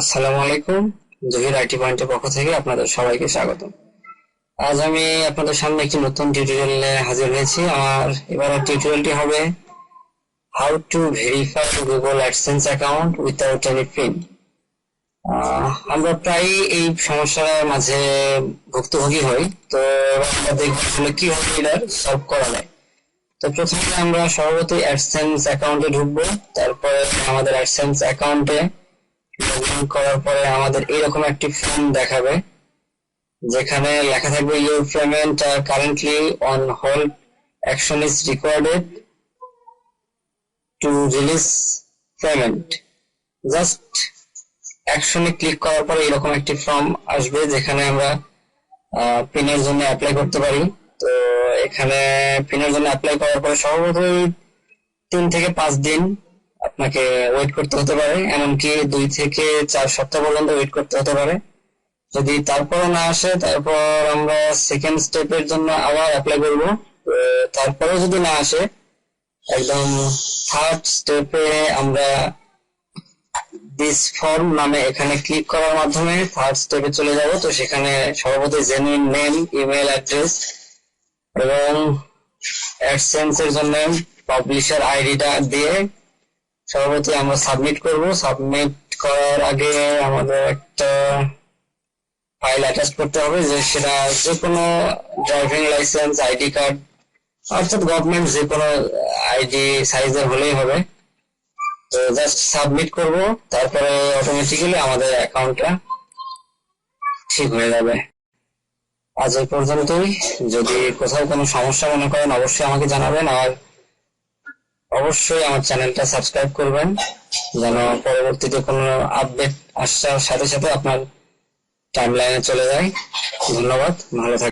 আসসালামু আলাইকুম। জহির আইটি পয়েন্টের পক্ষ থেকে আপনাদের সবাইকে স্বাগত। আজ আমি আপনাদের সামনে একটি নতুন টিউটোরিয়াল নিয়ে হাজির হয়েছি। আমার এবারের টিউটোরিয়ালটি হবে how to verify Google AdSense account without any pin. আমরা প্রায় এই সমস্যার মাঝে ভুক্তভোগী হই। তো এবার আমরা দেখব আসলে কিভাবে এটা সলভ করা যায়। তো প্রথমে আমরা সর্বপ্রথম অ্যাডসেন্স অ্যাকাউন্টে ঢুকবো। তারপরে আমাদের অ্যাডসেন্স অ্যাকাউন্টে লগ ইন করার পরে আমাদের এইরকম একটি ফর্ম দেখাবে, যেখানে লেখা থাকবে your payment are currently on hold, action is required to release payment. Just অ্যাকশনে ক্লিক করার পরে এরকম একটি ফর্ম আসবে, যেখানে আমরা পিনের জন্য অ্যাপ্লাই করতে পারি। তো এখানে পিনের জন্য অ্যাপ্লাই করার পরে সর্বপ্রথম 3 থেকে 5 দিন আপনাকে ওয়েট করতে হতে পারে, এমনকি 2 থেকে 4 সপ্তাহ পর্যন্ত ওয়েট করতে হতে পারে। যদি তারপরও না আসে, তারপর আমরা সেকেন্ড স্টেপের জন্য আবার অ্যাপ্লাই করব। তারপরেও যদি না আসে, একদম থার্ড স্টেপে আমরা দিস ফর্ম নামে এখানে ক্লিক করার মাধ্যমে থার্ড স্টেপে চলে যাব। তো সেখানে সর্বপ্রথম জেনুইন নেম, ইমেল অ্যাড্রেস এবং অ্যাডসেন্স এর জন্য পাবলিশার আইডিটা দিয়ে সর্বপ্রথম আমরা সাবমিট করব। সাবমিট করার আগে আমাদের একটা ফাইল অ্যাটাচ করতে হবে, যে সেটা যে কোনো ড্রাইভিং লাইসেন্স, আইডি কার্ড, অর্থাৎ গভর্নমেন্ট যে কোনো আইডি সাইজের হলেই হবে। তো জাস্ট সাবমিট করব, তারপরে অটোমেটিক্যালি আমাদের অ্যাকাউন্টটা ঠিক হয়ে যাবে। আজ এই পর্যন্তই। যদি কোথাও কোনো সমস্যা মনে করেন, অবশ্যই আমাকে জানাবেন, আর অবশ্যই আমার চ্যানেলটা সাবস্ক্রাইব করবেন, যেন পরবর্তীতে কোনো আপডেট আসার সাথে সাথে আপনার টাইমলাইনে চলে যায়। ধন্যবাদ, ভালো থাকবেন।